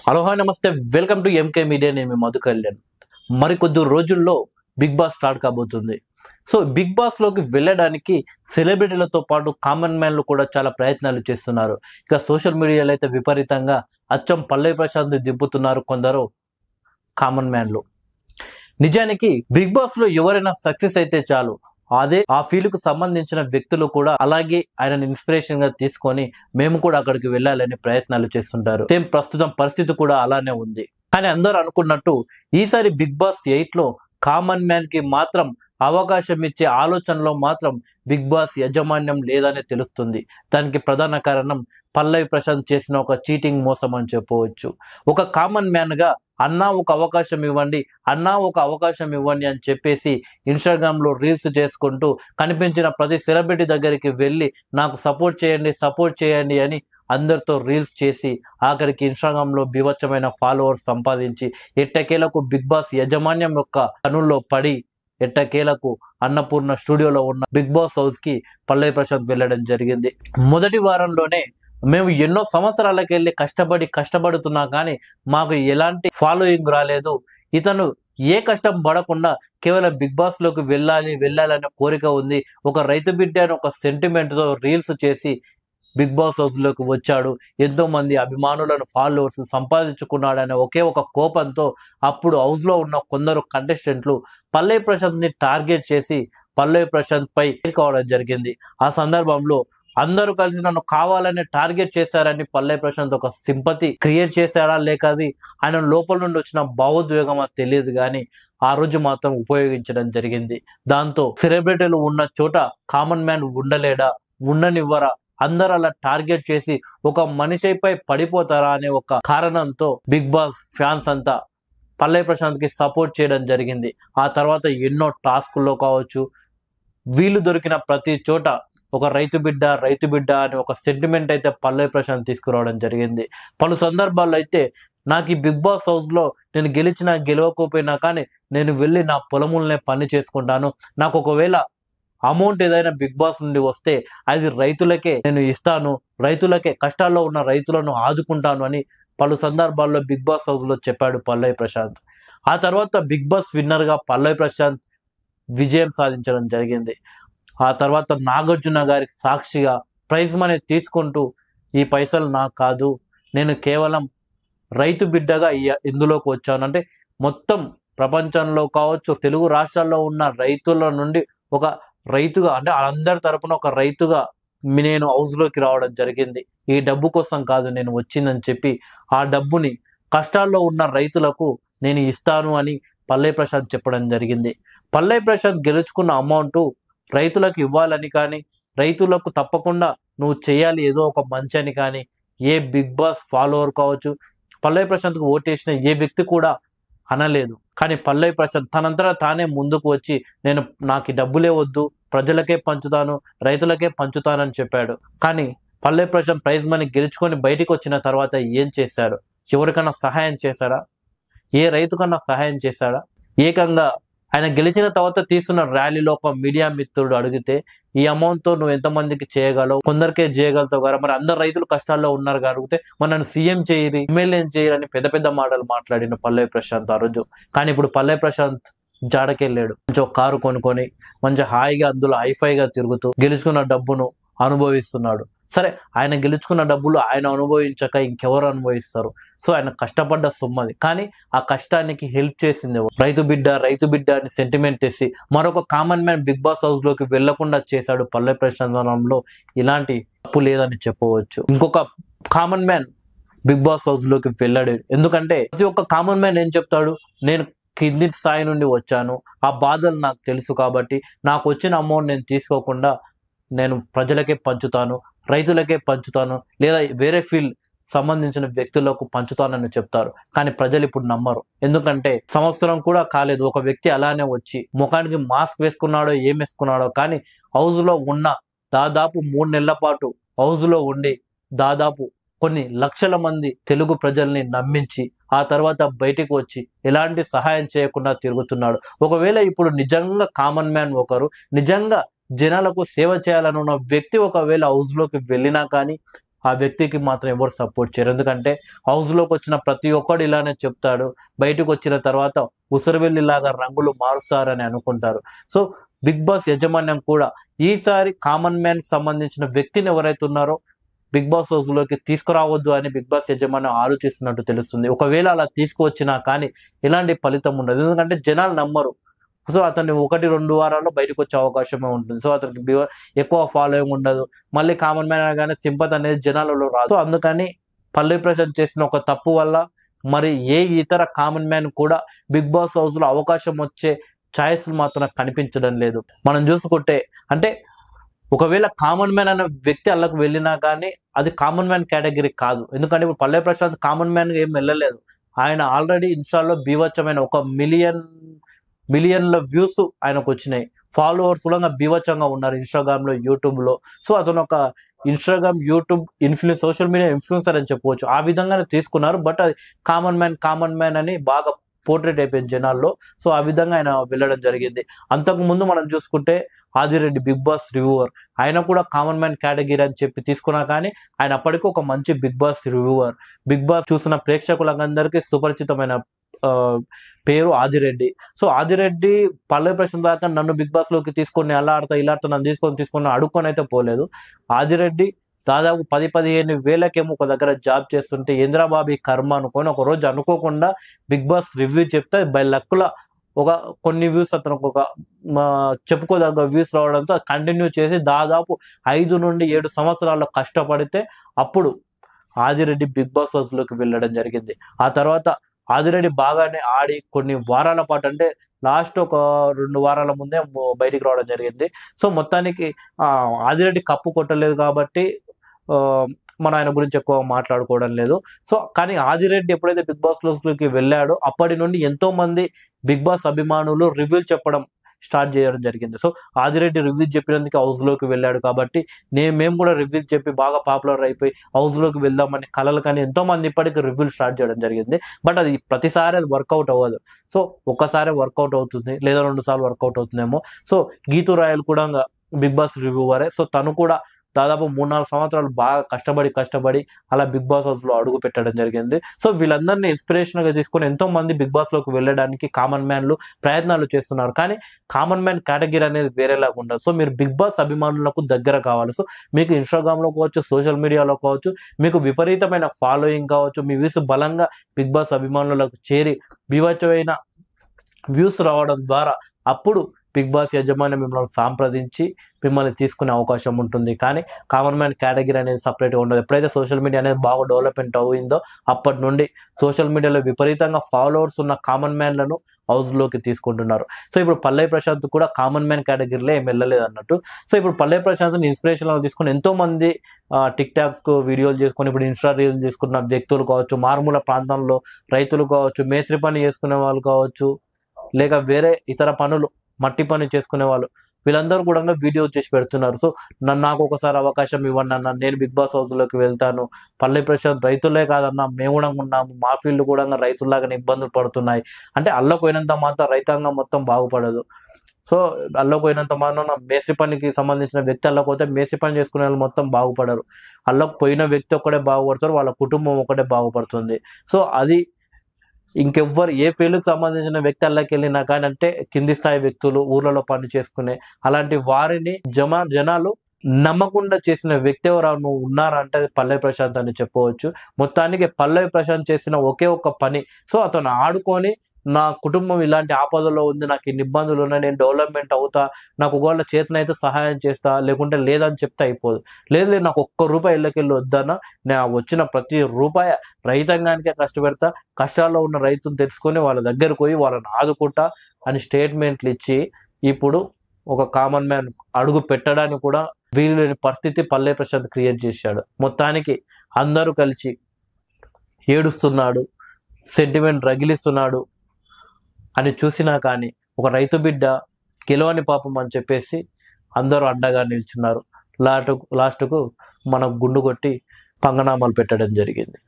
Hello hi నమస్తే welcome to MK media. నేను మీ మధు కళ్యాణ్. మరికొద్ది రోజుల్లో బిగ్ బాస్ స్టార్ట్ కాబోతుంది. సో బిగ్ బాస్ లోకి వెళ్ళడానికి సెలబ్రిటీలతో పాటు కామన్ మ్యాన్లు కూడా చాలా ప్రయత్నాలు చేస్తున్నారు. ఇక సోషల్ మీడియాలో అయితే విపరీతంగా అచ్చం పల్లవి ప్రశాంత్ దింపుతున్నారు కొందరు కామన్ మ్యాన్లు. నిజానికి బిగ్ బాస్ లో ఎవరైనా సక్సెస్ అయితే చాలు, అదే ఆ ఫీల్డ్ కు సంబంధించిన వ్యక్తులు కూడా అలాగే ఆయనను ఇన్స్పిరేషన్ గా తీసుకొని మేము కూడా అక్కడికి వెళ్ళాలని ప్రయత్నాలు చేస్తుంటారు. సేమ్ ప్రస్తుతం పరిస్థితి కూడా అలానే ఉంది. కానీ అందరూ అనుకున్నట్టు ఈసారి బిగ్ బాస్ 8 లో కామన్ మ్యాన్ కి మాత్రం అవకాశం ఇచ్చే ఆలోచనలో మాత్రం బిగ్ బాస్ యాజమాన్యం లేదనే తెలుస్తుంది. దానికి ప్రధాన కారణం పల్లవి ప్రశాంత్ చేసిన ఒక చీటింగ్ మోసం అని చెప్పవచ్చు. ఒక కామన్ మ్యాన్ గా అన్నా ఒక అవకాశం ఇవ్వండి, అన్నా ఒక అవకాశం ఇవ్వండి అని చెప్పేసి ఇన్స్టాగ్రామ్ లో రీల్స్ చేసుకుంటూ కనిపించిన ప్రతి సెలబ్రిటీ దగ్గరికి వెళ్ళి నాకు సపోర్ట్ చేయండి అని అందరితో రీల్స్ చేసి ఆఖరికి ఇన్స్టాగ్రామ్ లో బీభత్సమైన ఫాలోవర్స్ సంపాదించి ఎట్టకేలకు బిగ్ బాస్ యాజమాన్యం యొక్క పనుల్లో పడి ఎట్టకేలకు అన్నపూర్ణ స్టూడియోలో ఉన్న బిగ్ బాస్ హౌస్ కి పల్లవి ప్రశాంత్ వెళ్ళడం జరిగింది. మొదటి వారంలోనే మేము ఎన్నో సంవత్సరాలకు వెళ్ళి కష్టపడుతున్నా కానీ మాకు ఎలాంటి ఫాలోయింగ్ రాలేదు. ఇతను ఏ కష్టం పడకుండా కేవలం బిగ్ బాస్ లోకి వెళ్ళాలనే కోరిక ఉంది. ఒక రైతు బిడ్డ అని ఒక సెంటిమెంట్ తో రీల్స్ చేసి బిగ్ బాస్ హౌస్ లోకి వచ్చాడు. ఎంతో మంది అభిమానులను ఫాలోవర్స్ సంపాదించుకున్నాడనే ఒకే ఒక కోపంతో అప్పుడు హౌస్ లో ఉన్న కొందరు కంటెస్టెంట్లు పల్లవి ప్రశాంత్ ని టార్గెట్ చేసి పల్లవి ప్రశాంత్ పై కావడం జరిగింది. ఆ సందర్భంలో అందరూ కలిసి నన్ను కావాలని టార్గెట్ చేశారని పల్లవి ప్రశాంత్ ఒక సింపతి క్రియేట్ చేశాడా లేక అది ఆయన లోపల నుండి వచ్చిన భావోద్వేగం అది తెలియదు కానీ ఆ రోజు మాత్రం ఉపయోగించడం జరిగింది. దాంతో సెలబ్రిటీలు ఉన్న చోట కామన్ మ్యాన్ ఉండలేడా, ఉండనివ్వరా, అందరు అలా టార్గెట్ చేసి ఒక మనిషిపై పడిపోతారా అనే ఒక కారణంతో బిగ్ బాస్ ఫ్యాన్స్ అంతా పల్లవి ప్రశాంత్ కి సపోర్ట్ చేయడం జరిగింది. ఆ తర్వాత ఎన్నో టాస్కుల్లో కావచ్చు, వీళ్ళు దొరికిన ప్రతి చోట ఒక రైతు బిడ్డ అని ఒక సెంటిమెంట్ అయితే పల్లవి ప్రశాంత్ తీసుకురావడం జరిగింది. పలు సందర్భాల్లో అయితే నాకు ఈ బిగ్ బాస్ హౌస్ లో నేను గెలవకపోయినా కానీ నేను వెళ్ళి నా పొలములనే పని చేసుకుంటాను, నాకు ఒకవేళ అమౌంట్ ఏదైనా బిగ్ బాస్ నుండి వస్తే అది రైతులకే నేను ఇస్తాను, రైతులకే కష్టాల్లో ఉన్న రైతులను ఆదుకుంటాను అని పలు సందర్భాల్లో బిగ్ బాస్ హౌస్ లో చెప్పాడు పల్లవి ప్రశాంత్. ఆ తర్వాత బిగ్ బాస్ విన్నర్ గా పల్లవి ప్రశాంత్ విజయం సాధించడం జరిగింది. ఆ తర్వాత నాగార్జున గారి సాక్షిగా ప్రైజ్ మనీ తీసుకుంటూ ఈ పైసలు నాకు కాదు, నేను కేవలం రైతు బిడ్డగా ఇందులోకి వచ్చాను అంటే మొత్తం ప్రపంచంలో కావచ్చు తెలుగు రాష్ట్రాల్లో ఉన్న రైతుల నుండి ఒక రైతుగా అంటే అందరి తరపున ఒక రైతుగా నేను హౌస్ లోకి రావడం జరిగింది. ఈ డబ్బు కోసం కాదు నేను వచ్చిందని చెప్పి ఆ డబ్బుని కష్టాల్లో ఉన్న రైతులకు నేను ఇస్తాను అని పల్లవి ప్రశాంత్ చెప్పడం జరిగింది. పల్లవి ప్రశాంత్ గెలుచుకున్న అమౌంట్ రైతులకు ఇవ్వాలని కానీ రైతులకు తప్పకుండా నువ్వు చేయాలి ఏదో ఒక మంచి అని కానీ ఏ బిగ్ బాస్ ఫాలోవర్ కావచ్చు పల్లవి ప్రశాంత్కు ఓటేసిన ఏ వ్యక్తి కూడా అనలేదు. కానీ పల్లవి ప్రశాంత్ తనంతటా తానే ముందుకు వచ్చి నాకు డబ్బులే వద్దు, ప్రజలకే పంచుతాను, రైతులకే పంచుతానని చెప్పాడు. కానీ పల్లవి ప్రశాంత్ ప్రైజ్ మనీ గెలుచుకొని బయటికి వచ్చిన తర్వాత ఏం చేశాడు? ఎవరికన్నా సహాయం చేశాడా? ఏ రైతుకన్నా సహాయం చేశాడా? ఏకంగా ఆయన గెలిచిన తర్వాత తీస్తున్న ర్యాలీలో ఒక మీడియా మిత్రుడు అడిగితే ఈ అమౌంట్ తో నువ్వు ఎంతమందికి చేయగలవు, కొందరికే చేయగలుగుతావు కదా, మరి అందరు రైతులు కష్టాల్లో ఉన్నారు అడిగితే మరి నన్ను సీఎం చేయరు, ఎమ్మెల్యే చేయరని పెద్ద పెద్ద మాటలు మాట్లాడిన పల్లవి ప్రశాంత్ ఆ రోజు. కానీ ఇప్పుడు పల్లవి ప్రశాంత్ జాడకెళ్ళాడు. మంచి ఒక కారు కొనుక్కొని మంచి హాయిగా అందులో హైఫైగా తిరుగుతూ గెలుచుకున్న డబ్బును అనుభవిస్తున్నాడు. సరే, ఆయన గెలుచుకున్న డబ్బులు ఆయన అనుభవించక ఇంకెవరు అనుభవిస్తారు? సో ఆయన కష్టపడ్డ సొమ్మది. కానీ ఆ కష్టానికి హెల్ప్ చేసింది రైతు బిడ్డ అని సెంటిమెంట్ వేసి మరొక common man Bigg Boss house లోకి వెళ్లకుండా చేశాడు పల్లవి ప్రశాంతంలో. ఇలాంటి తప్పు లేదని చెప్పవచ్చు. ఇంకొక common man Bigg Boss house లోకి వెళ్ళాడు. ఎందుకంటే ప్రతి ఒక్క కామన్ మ్యాన్ ఏం చెప్తాడు, నేను కింది స్థాయి నుండి వచ్చాను, ఆ బాధలు నాకు తెలుసు కాబట్టి నాకు వచ్చిన అమౌంట్ నేను తీసుకోకుండా నేను ప్రజలకే పంచుతాను, రైతులకే పంచుతాను, లేదా వేరే ఫీల్డ్ సంబంధించిన వ్యక్తులకు పంచుతానని చెప్తారు. కానీ ప్రజలు ఇప్పుడు నమ్మరు. ఎందుకంటే సంవత్సరం కూడా కాలేదు ఒక వ్యక్తి అలానే వచ్చి ముఖానికి మాస్క్ వేసుకున్నాడో ఏం వేసుకున్నాడో కానీ హౌస్ లో ఉన్న దాదాపు 3 నెలల పాటు హౌస్ లో ఉండి దాదాపు కొన్ని లక్షల మంది తెలుగు ప్రజల్ని నమ్మించి ఆ తర్వాత బయటికి వచ్చి ఎలాంటి సహాయం చేయకుండా తిరుగుతున్నాడు. ఒకవేళ ఇప్పుడు నిజంగా కామన్ మ్యాన్ నిజంగా జనాలకు సేవ చేయాలని ఉన్న వ్యక్తి ఒకవేళ హౌస్ లోకి వెళ్ళినా కానీ ఆ వ్యక్తికి మాత్రం ఎవరు సపోర్ట్ చేయరు. ఎందుకంటే హౌస్లోకి వచ్చిన ప్రతి ఒక్కడు ఇలానే చెప్తాడు, బయటకు వచ్చిన తర్వాత ఉసరవెల్లిలాగా రంగులు మారుస్తారని అనుకుంటారు. సో బిగ్ బాస్ యాజమాన్యం కూడా ఈసారి కామన్ మ్యాన్ కి సంబంధించిన వ్యక్తిని ఎవరైతే ఉన్నారో బిగ్ బాస్ హౌస్లోకి తీసుకురావద్దు అని బిగ్ బాస్ యజమాని ఆలోచిస్తున్నట్టు తెలుస్తుంది. ఒకవేళ అలా తీసుకువచ్చినా కానీ ఎలాంటి ఫలితం ఉండదు, ఎందుకంటే జనాలు నమ్మరు. సో అతన్ని 1-2 వారాల్లో బయటకు వచ్చే అవకాశమే ఉంటుంది. సో అతనికి ఎక్కువ ఫాలోయింగ్ ఉండదు. మళ్ళీ కామన్ మ్యాన్ అనగానే సింపతి అనేది జనాలలో రాదు. సో అందుకని పల్లవి ప్రశాంత్ చేసిన ఒక తప్పు వల్ల మరి ఏ ఇతర కామన్ మ్యాన్ కూడా బిగ్ బాస్ హౌస్ లో అవకాశం వచ్చే ఛాయిస్లు మాత్రం కనిపించడం లేదు. మనం చూసుకుంటే అంటే ఒకవేళ కామన్ మ్యాన్ అనే వ్యక్తి అల్లకు వెళ్ళినా కానీ అది కామన్ మ్యాన్ కేటగిరీ కాదు. ఎందుకంటే ఇప్పుడు పల్లవి ప్రశాంత్ కామన్ మ్యాన్ ఏం వెళ్ళలేదు. ఆయన ఆల్రెడీ ఇన్స్టాల్లో బీభత్సమైన 1 మిలియన్ల వ్యూస్ ఆయనకు వచ్చినాయి. ఫాలోవర్స్ కూడా బీభత్సంగా ఉన్నారు ఇన్స్టాగ్రామ్ లో, యూట్యూబ్ లో. సో అతను ఒక Instagram, YouTube social media influencer అని చెప్పవచ్చు. ఆ విధంగానే తీసుకున్నారు. బట్ అది కామన్ మ్యాన్ అని బాగా పోర్ట్రేట్ అయిపోయింది జనాల్లో. సో ఆ విధంగా ఆయన వెళ్ళడం జరిగింది. అంతకు ముందు మనం చూసుకుంటే ఆదిరెడ్డి బిగ్ బాస్ రివ్యూవర్, ఆయన కూడా కామన్ మ్యాన్ కేటగిరీ అని చెప్పి తీసుకున్నా కానీ ఆయన అప్పటికి ఒక మంచి Bigg Boss reviewer. Bigg Boss చూసిన ప్రేక్షకులందరికీ సుపరిచితమైన పేరు ఆదిరెడ్డి. సో ఆదిరెడ్డి పల్లవి ప్రశాంత్ దాకా నన్ను బిగ్ బాస్ లోకి తీసుకొని అలా ఆడతా ఇలా ఆడతా నన్ను తీసుకొని అడుక్కొని అయితే పోలేదు. ఆదిరెడ్డి దాదాపు 10-15 వేలకేమో ఒక దగ్గర జాబ్ చేస్తుంటే ఇంద్రాబాబి కర్మ అనుకొని ఒక రోజు అనుకోకుండా బిగ్ బాస్ రివ్యూ చెప్తే బై లక్కుల ఒక కొన్ని వ్యూస్ అతనికి ఒక చెప్పుకోదగ్గ వ్యూస్ రావడంతో కంటిన్యూ చేసి దాదాపు 5-7 సంవత్సరాల్లో కష్టపడితే అప్పుడు ఆదిరెడ్డి బిగ్ బాస్ హౌస్ లోకి వెళ్ళడం జరిగింది. ఆ తర్వాత ఆదిరెడ్డి బాగానే ఆడి కొన్ని వారాల పాటు, అంటే లాస్ట్ ఒక 2 వారాల ముందే బయటికి రావడం జరిగింది. సో మొత్తానికి ఆదిరెడ్డి కప్పు కొట్టలేదు కాబట్టి మనం ఆయన గురించి ఎక్కువ మాట్లాడుకోవడం లేదు. సో కానీ ఆదిరెడ్డి ఎప్పుడైతే బిగ్ బాస్ లోకి వెళ్ళాడో అప్పటి నుండి ఎంతో మంది బిగ్ బాస్ అభిమానులు రివ్యూలు చెప్పడం స్టార్ట్ చేయడం జరిగింది. సో ఆదిరెడ్డి రివ్యూస్ చెప్పినందుకు హౌస్ లోకి వెళ్ళాడు కాబట్టి మేము కూడా రివ్యూస్ చెప్పి బాగా పాపులర్ అయిపోయి హౌస్ లోకి వెళ్దామని కలలు కానీ ఎంతో మంది ఇప్పటికీ రివ్యూలు స్టార్ట్ చేయడం జరిగింది. బట్ అది ప్రతిసారి అది వర్కౌట్ అవ్వదు. సో ఒక్కసారి వర్కౌట్ అవుతుంది, లేదా 2 సార్లు వర్కౌట్ అవుతుందేమో. సో గీతూ రాయల్ కూడా బిగ్ బాస్ రివ్యూవరే. సో తను కూడా దాదాపు 3-4 సంవత్సరాలు బాగా కష్టపడి అలా బిగ్ బాస్ హౌస్ లో అడుగు పెట్టడం జరిగింది. సో వీళ్ళందరినీ ఇన్స్పిరేషన్ గా తీసుకొని ఎంతో మంది బిగ్ బాస్ లోకి వెళ్ళడానికి కామన్ మ్యాన్లు ప్రయత్నాలు చేస్తున్నారు. కానీ కామన్ మ్యాన్ కేటగిరీ అనేది వేరేలాగా ఉండదు. సో మీరు బిగ్ బాస్ అభిమానులకు దగ్గర కావాలి. సో మీకు ఇన్స్టాగ్రామ్ లో కావచ్చు, సోషల్ మీడియాలో కావచ్చు, మీకు విపరీతమైన ఫాలోయింగ్ కావచ్చు, మీ వ్యూస్ బలంగా బిగ్ బాస్ అభిమానులకు చేరి బీభత్సమైన వ్యూస్ రావడం ద్వారా అప్పుడు బిగ్ బాస్ యజమాని మిమ్మల్ని సంప్రదించి మిమ్మల్ని తీసుకునే అవకాశం ఉంటుంది. కానీ కామన్ మ్యాన్ కేటగిరీ అనేది సపరేట్గా ఉండదు. ఎప్పుడైతే సోషల్ మీడియా అనేది బాగా డెవలప్మెంట్ అయిందో అప్పటి నుండి సోషల్ మీడియాలో విపరీతంగా ఫాలోవర్స్ ఉన్న కామన్ మ్యాన్లను హౌస్లోకి తీసుకుంటున్నారు. సో ఇప్పుడు పల్లవి ప్రశాంత్ కూడా కామన్ మ్యాన్ కేటగిరీలో ఏం వెళ్ళలేదు అన్నట్టు. సో ఇప్పుడు పల్లవి ప్రశాంత్ని ఇన్స్పిరేషన్ తీసుకుని ఎంతో మంది టిక్ టాక్ వీడియోలు చేసుకొని ఇప్పుడు ఇన్స్టా రీల్స్ చేసుకున్న వ్యక్తులు కావచ్చు, మారుమూల ప్రాంతంలో రైతులు కావచ్చు, మేస్త్రి పని చేసుకునే వాళ్ళు కావచ్చు, లేక వేరే ఇతర పనులు మట్టి పని చేసుకునే వాళ్ళు, వీళ్ళందరూ కూడా వీడియోస్ చేసి పెడుతున్నారు. సో నాకు ఒకసారి అవకాశం ఇవ్వండి అన్న, నేను బిగ్ బాస్ హౌస్లోకి వెళ్తాను. పల్లవి ప్రశాంత్ రైతులే కాదన్నా మేము కూడా ఉన్నాము, మా ఫీల్డ్ కూడా రైతుల్లాగానే ఇబ్బందులు పడుతున్నాయి అంటే అల్లకు పోయినంత మాత్రం రైతాంగం మొత్తం బాగుపడదు. సో అల్లకు పోయినంత మాత్రం మేస్త్రి పనికి సంబంధించిన వ్యక్తి అల్లకు పోతే మేస్త్రి పని చేసుకునే వాళ్ళు మొత్తం బాగుపడరు. అల్లకు పోయిన వ్యక్తి ఒక్కడే బాగుపడతారు, వాళ్ళ కుటుంబం ఒకటే బాగుపడుతుంది. సో అది ఇంకెవ్వరు ఏ ఫీల్డ్కి సంబంధించిన వ్యక్తి అల్లకి వెళ్ళినా కానీ అంటే కింది స్థాయి వ్యక్తులు, ఊర్లలో పని చేసుకునే అలాంటి వారిని జనాలు నమ్మకుండా చేసిన వ్యక్తి ఎవరు ఉన్నారంటే పల్లవి ప్రశాంత్ అని చెప్పవచ్చు. మొత్తానికి పల్లవి ప్రశాంత్ చేసిన ఒకే ఒక్క పని, సో అతను ఆడుకొని నా కుటుంబం ఇలాంటి ఆపదలో ఉంది, నాకు ఇన్ని ఇబ్బందులు ఉన్నాయి, నేను డెవలప్మెంట్ అవుతా, నాకు ఒకవేళ చేతనైతే సహాయం చేస్తా, లేకుంటే లేదని చెప్తే అయిపోదు. లేదు నాకు ₹1 ఇళ్ళకెళ్ళి వద్దన్నా, నేను వచ్చిన ప్రతి రూపాయి రైతాంగానికే కష్టపెడతా, కష్టాల్లో ఉన్న రైతులు తెలుసుకొని వాళ్ళ దగ్గరకు పోయి వాళ్ళని ఆదుకుంటా అని స్టేట్మెంట్లు ఇచ్చి ఇప్పుడు ఒక కామన్ మ్యాన్ అడుగు పెట్టడానికి కూడా వీలులేని పరిస్థితి పల్లవి ప్రశాంత్ క్రియేట్ చేశాడు. మొత్తానికి అందరూ కలిసి ఏడుస్తున్నాడు, సెంటిమెంట్ రగిలిస్తున్నాడు అని చూసినా కానీ ఒక రైతు బిడ్డ గెలవని పాపం అని చెప్పేసి అందరూ అండగా నిల్చున్నారు. లాస్ట్కు మన గుండు కొట్టి పంగనామాలు పెట్టడం జరిగింది.